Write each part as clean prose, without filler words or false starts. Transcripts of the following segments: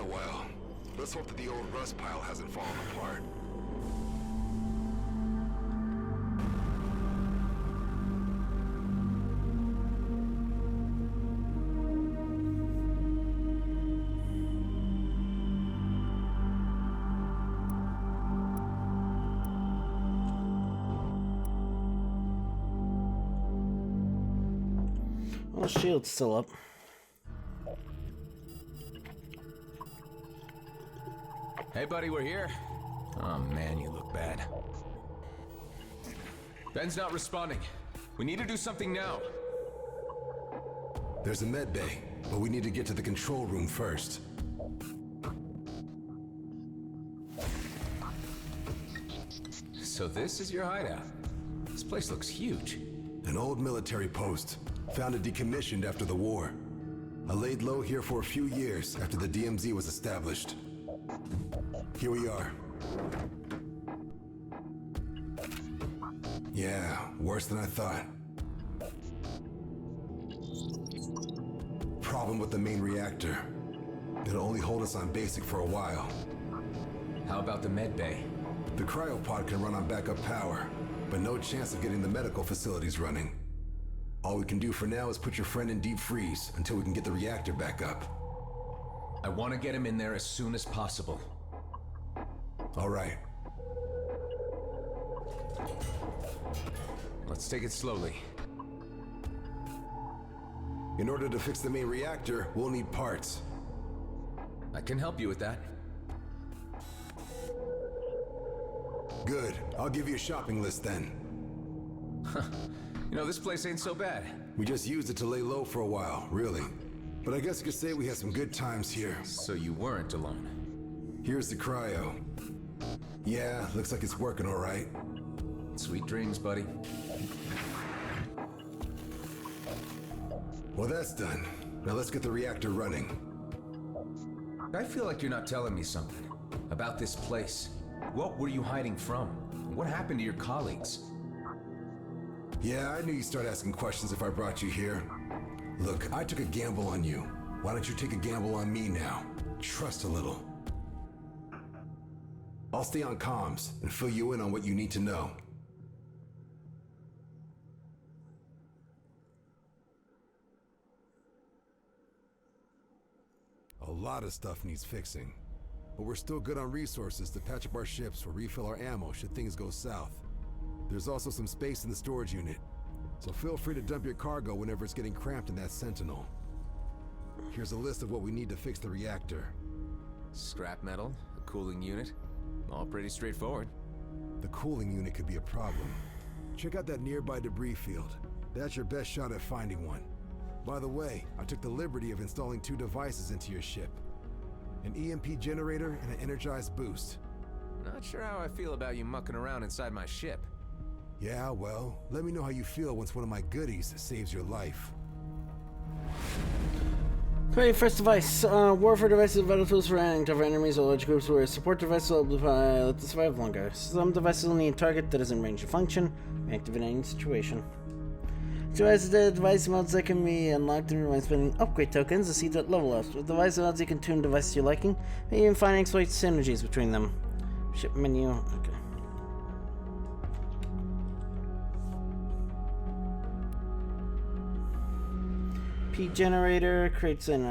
while. Let's hope that the old rust pile hasn't fallen apart. Well, shield's still up. Hey, buddy, we're here. Oh, man, you look bad. Ben's not responding. We need to do something now. There's a med bay, but we need to get to the control room first. So this is your hideout. This place looks huge. An old military post, founded decommissioned after the war. I laid low here for a few years after the DMZ was established. Here we are. Yeah, worse than I thought. Problem with the main reactor. It'll only hold us on basic for a while. How about the med bay? The cryopod can run on backup power, but no chance of getting the medical facilities running. All we can do for now is put your friend in deep freeze until we can get the reactor back up. I want to get him in there as soon as possible. All right. Let's take it slowly. In order to fix the main reactor, we'll need parts. I can help you with that. Good. I'll give you a shopping list then. You know, this place ain't so bad. We just used it to lay low for a while, really. But I guess you could say we had some good times here. So you weren't alone. Here's the cryo. Yeah, looks like it's working all right. Sweet dreams, buddy. Well, that's done. Now let's get the reactor running. I feel like you're not telling me something about this place. What were you hiding from? What happened to your colleagues? Yeah, I knew you'd start asking questions if I brought you here. Look, I took a gamble on you. Why don't you take a gamble on me now? Trust a little. I'll stay on comms and fill you in on what you need to know. A lot of stuff needs fixing, but we're still good on resources to patch up our ships or refill our ammo should things go south. There's also some space in the storage unit, so feel free to dump your cargo whenever it's getting cramped in that Sentinel. Here's a list of what we need to fix the reactor. Scrap metal, a cooling unit, all pretty straightforward. The cooling unit could be a problem. Check out that nearby debris field. That's your best shot at finding one. By the way, I took the liberty of installing 2 devices into your ship. An EMP generator and an energized boost. Not sure how I feel about you mucking around inside my ship. Yeah, well, let me know how you feel once one of my goodies saves your life. Okay, first device. Warfare devices, vital tools for tougher enemies or large groups, where support devices will let them survive longer. Some devices will need a target that is in range of function, active in any situation. Devices that device modes that can be unlocked by spending upgrade tokens to see that level ups. With device modes, you can tune devices to your liking, and even find and exploit synergies between them. Ship menu. Okay. P generator creates an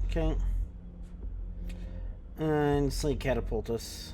okay, and sleep catapult us.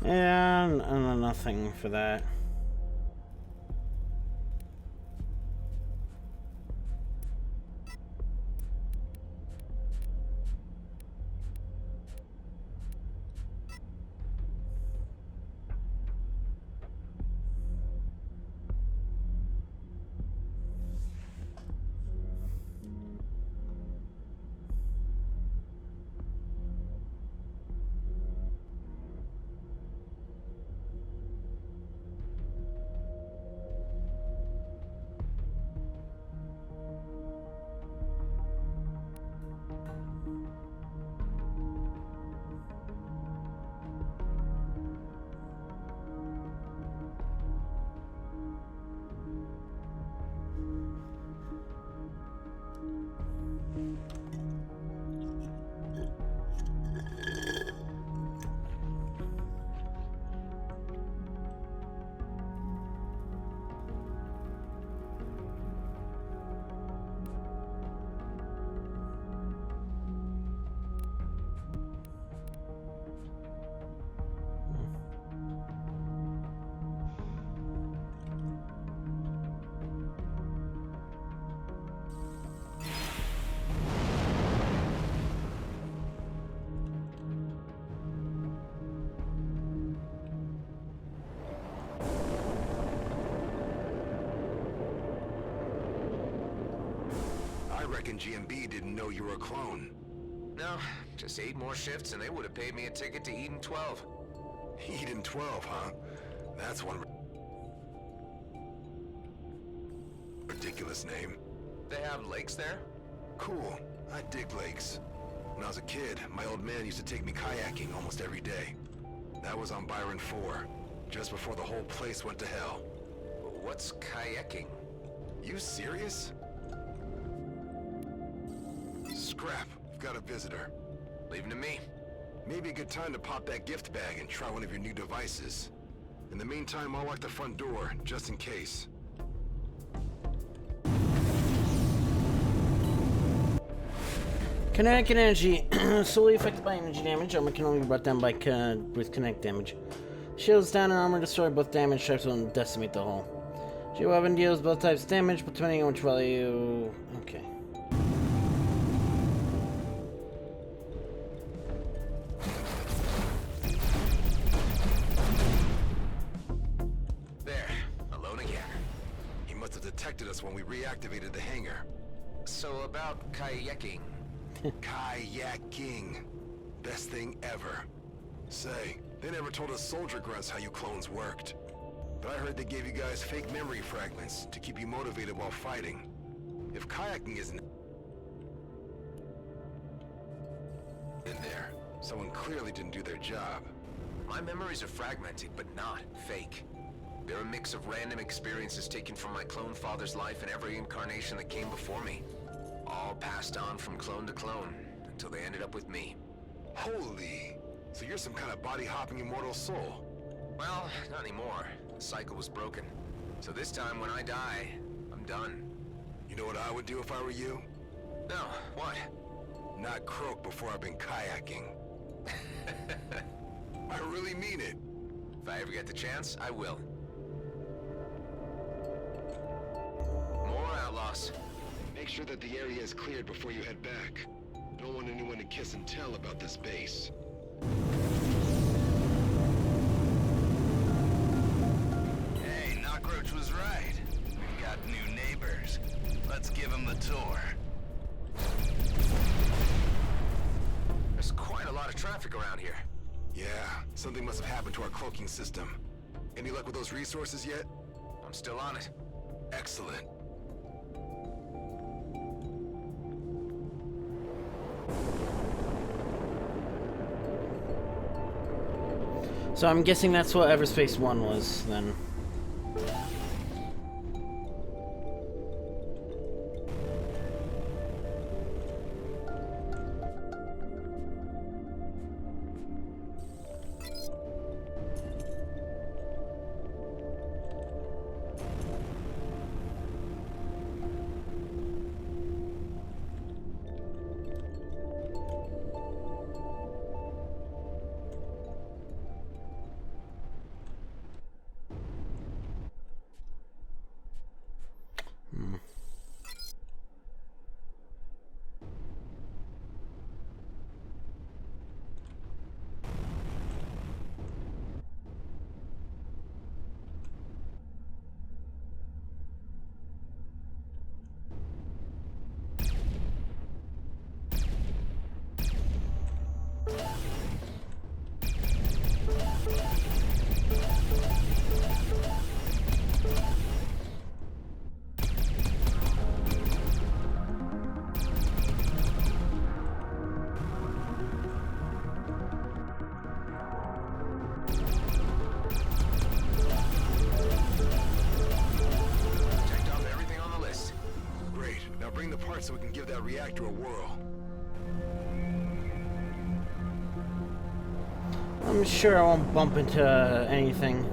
Yeah, nothing for that. I reckon GMB didn't know you were a clone. No, just 8 more shifts and they would have paid me a ticket to Eden 12. Eden 12, huh? That's one ridiculous name. They have lakes there? Cool. I dig lakes. When I was a kid, my old man used to take me kayaking almost every day. That was on Byron 4, just before the whole place went to hell. What's kayaking? You serious? Scrap, we've got a visitor. Leave him to me. Maybe a good time to pop that gift bag and try one of your new devices. In the meantime, I'll lock the front door, just in case. Kinetic energy. Solely affected by energy damage. Armor can only be brought down by with kinetic damage. Shields down and armor destroy both damage types will decimate the hull. Shield weapon deals both types damage, but depending on which value... Okay. There, alone again. He must have detected us when we reactivated the hangar. So about kayaking. Kayaking. Best thing ever. Say, they never told us soldier grunts how you clones worked. But I heard they gave you guys fake memory fragments to keep you motivated while fighting. If kayaking isn't in there, someone clearly didn't do their job. My memories are fragmented, but not fake. They're a mix of random experiences taken from my clone father's life and every incarnation that came before me. All passed on from clone to clone, until they ended up with me. Holy! So you're some kind of body-hopping immortal soul. Well, not anymore. The cycle was broken. So this time when I die, I'm done. You know what I would do if I were you? No, what? Not croak before I've been kayaking. I really mean it. If I ever get the chance, I will. More outlaws. Make sure that the area is cleared before you head back. Don't want anyone to kiss and tell about this base. Hey, Knockroach was right. We've got new neighbors. Let's give them the tour. There's quite a lot of traffic around here. Yeah, something must have happened to our cloaking system. Any luck with those resources yet? I'm still on it. Excellent. So I'm guessing that's what Everspace 1 was, then. start so we can give that reactor a whirl. I'm sure I won't bump into anything.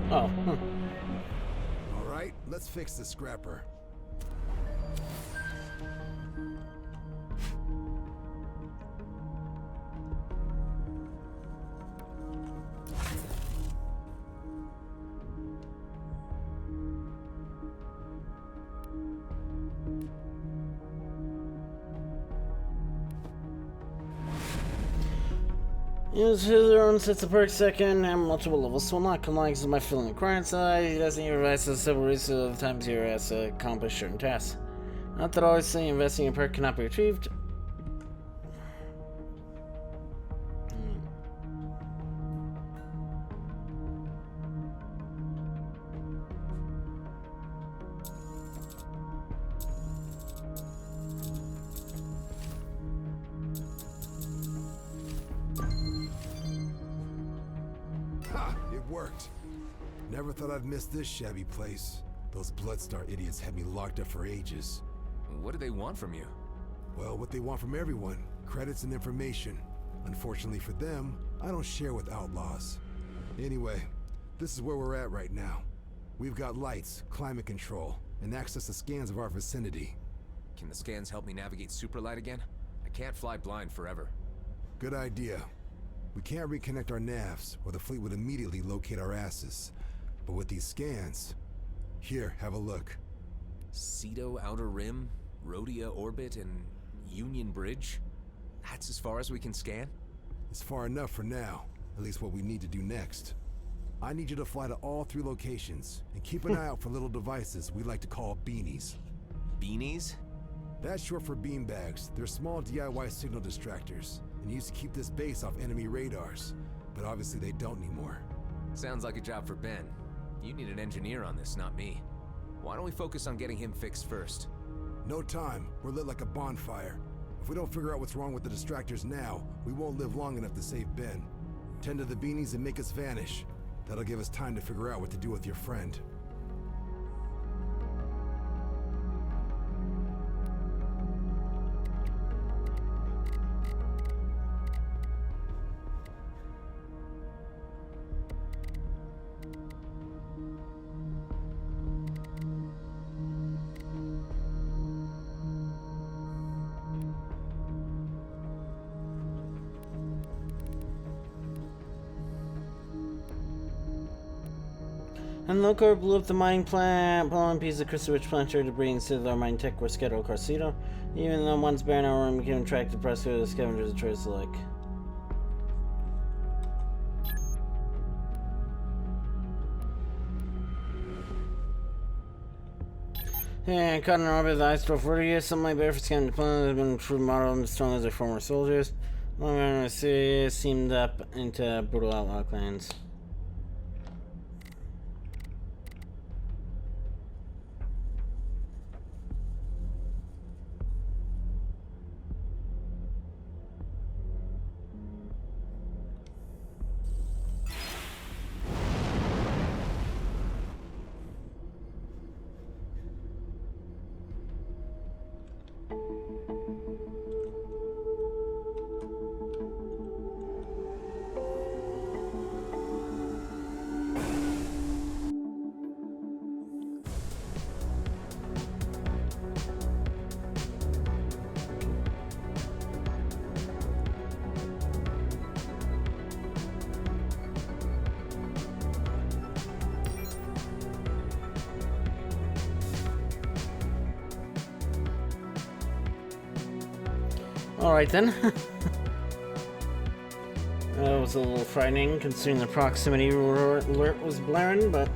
Oh, All right, let's fix the scrapper. Use their own sets of perks second and multiple levels, so not collapse my feeling current side. He doesn't even advise us several reasons of the times here has to accomplish certain tasks. Not that always saying investing in perk cannot be retrieved. Ha! It worked. Never thought I'd miss this shabby place. Those Bloodstar idiots had me locked up for ages. What do they want from you? Well, what they want from everyone. Credits and information. Unfortunately for them, I don't share with outlaws. Anyway, this is where we're at right now. We've got lights, climate control, and access to scans of our vicinity. Can the scans help me navigate Superlight again? I can't fly blind forever. Good idea. We can't reconnect our navs, or the fleet would immediately locate our asses. But with these scans... Here, have a look. Cedo Outer Rim, Rhodia Orbit, and Union Bridge? That's as far as we can scan? It's far enough for now. At least what we need to do next. I need you to fly to all 3 locations, and keep an eye out for little devices we like to call beanies. Beanies? That's short for beanbags. They're small DIY signal distractors, and used to keep this base off enemy radars. But obviously they don't anymore. Sounds like a job for Ben. You need an engineer on this, not me. Why don't we focus on getting him fixed first? No time. We're lit like a bonfire. If we don't figure out what's wrong with the distractors now, we won't live long enough to save Ben. Tend to the beanies and make us vanish. That'll give us time to figure out what to do with your friend. And Loco blew up the mining plant, pulling pieces of crystal rich planetary debris instead of their mining tech were scattered across Cedo. Even though once barren our became attracted press to the scavengers and traders alike. Yeah, caught in orbit with the ice store for 40 years, something like better for scanning the planet has been true model and strong as their former soldiers. Long run series seemed up into brutal outlaw clans. Alright then. That was a little frightening considering the proximity alert was blaring, but...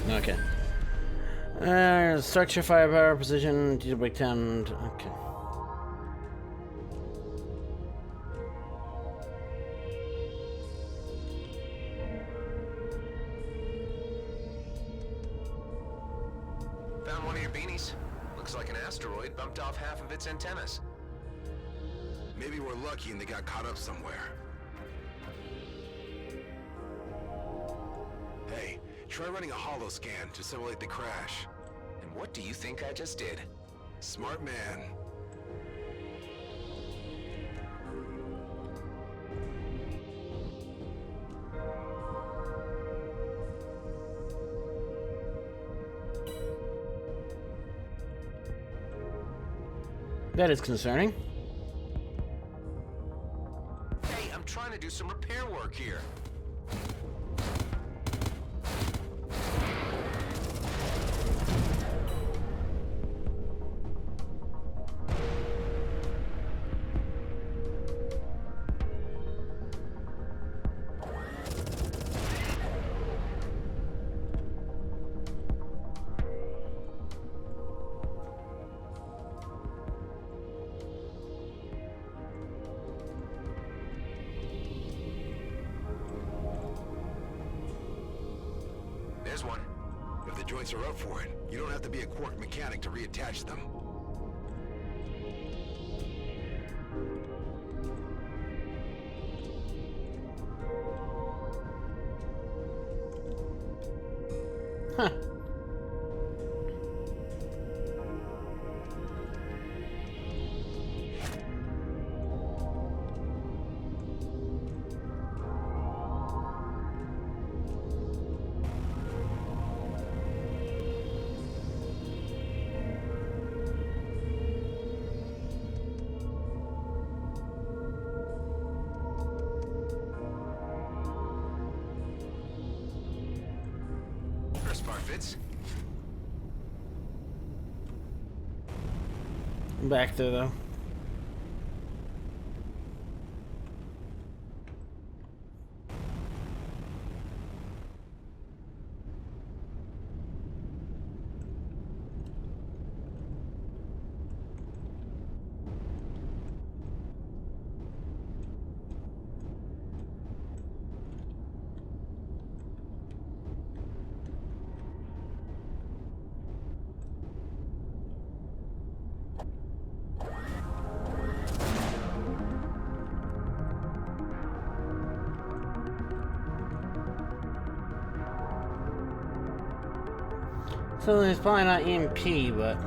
Okay. Structure, firepower, precision, detail breakdown. Okay. Found one of your beanies. Looks like an asteroid bumped off half of its antennas. Maybe we're lucky and they got caught up somewhere. Hey, try running a holo scan to simulate the crash. And what do you think I just did? Smart man. That is concerning. Hey, I'm trying to do some repair work here. There's one. If the joints are up for it, you don't have to be a quark mechanic to reattach them. Huh. First part fits. I'm back there though. So it's probably not EMP, but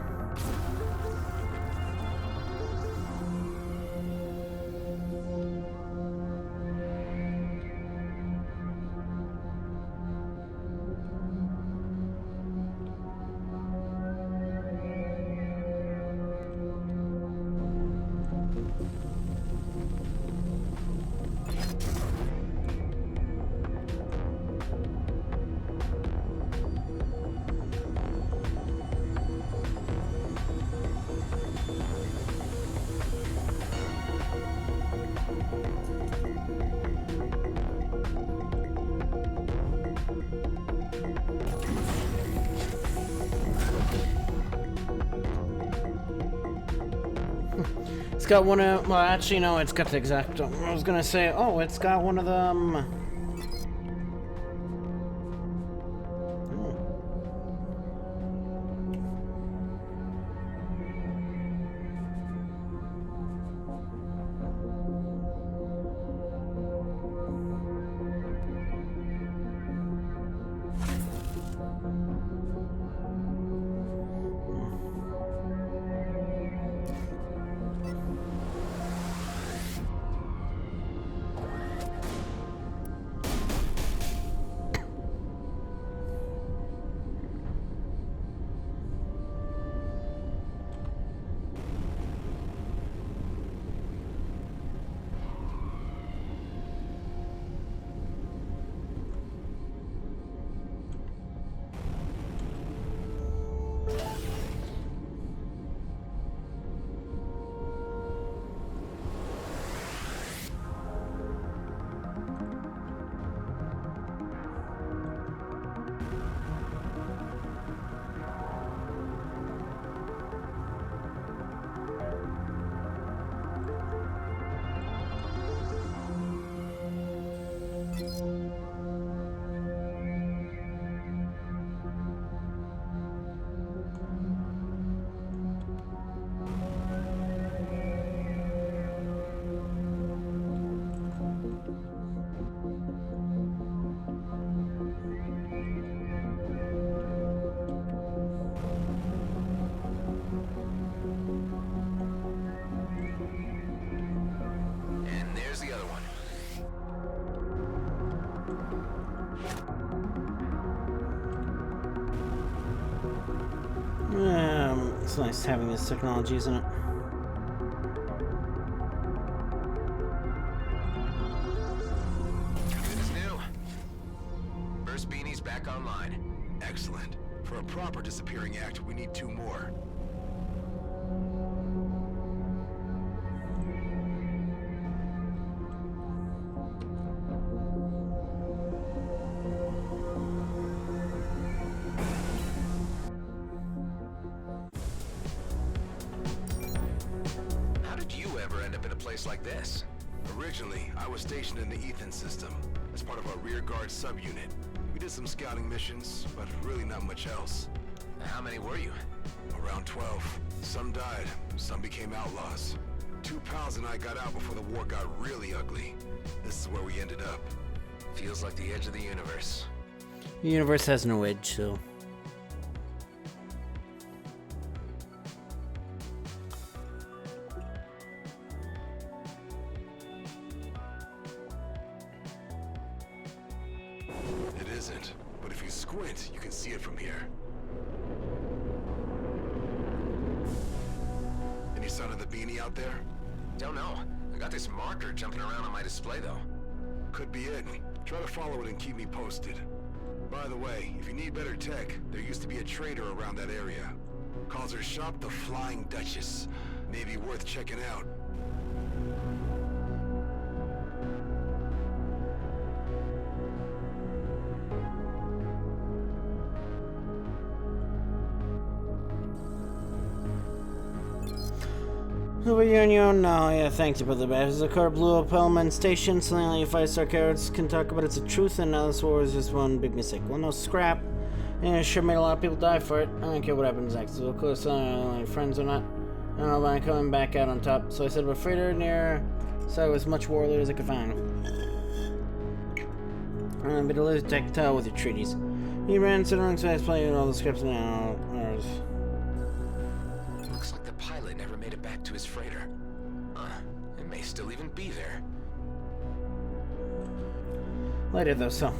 it's got one of, well, actually, no, it's got the exact, I was gonna say, oh, it's got one of them. It's nice having this technology, isn't it? Good as new. First beanie's back online. Excellent. For a proper disappearing act, we need 2 more. How did you ever end up in a place like this? Originally, I was stationed in the Ethan system as part of our rearguard subunit. We did some scouting missions, but really not much else. How many were you? Around 12. Some died, some became outlaws. 2 pals and I got out before the war got really ugly. This is where we ended up. Feels like the edge of the universe. The universe has no edge, so. It isn't, but if you squint, you can see it from here. Any sign of the beanie out there? Don't know. I got this marker jumping around on my display, though. Could be it. Try to follow it and keep me posted. By the way, if you need better tech, there used to be a trader around that area. Calls her shop the Flying Duchess. Maybe worth checking out. Who are you on your own now? Yeah, thanks, Brother Bash. The car blew up Hellman Station. Something only 5-star carrots can talk about it's the truth, and now this war is just one big mistake. Well, no scrap. And it sure made a lot of people die for it. I don't care what happens next. So, of course, my friends or not. I don't know about coming back out on top. So I set up a freighter near, so I was much warlord as I could find. But a little tactile with your treaties. He ran to the wrong side, playing all the scripts now. Looks like the pilot never made it back to his freighter. It may still even be there. Later, though, so.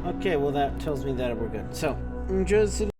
Okay, well, that tells me that we're good. So, enjoy the city.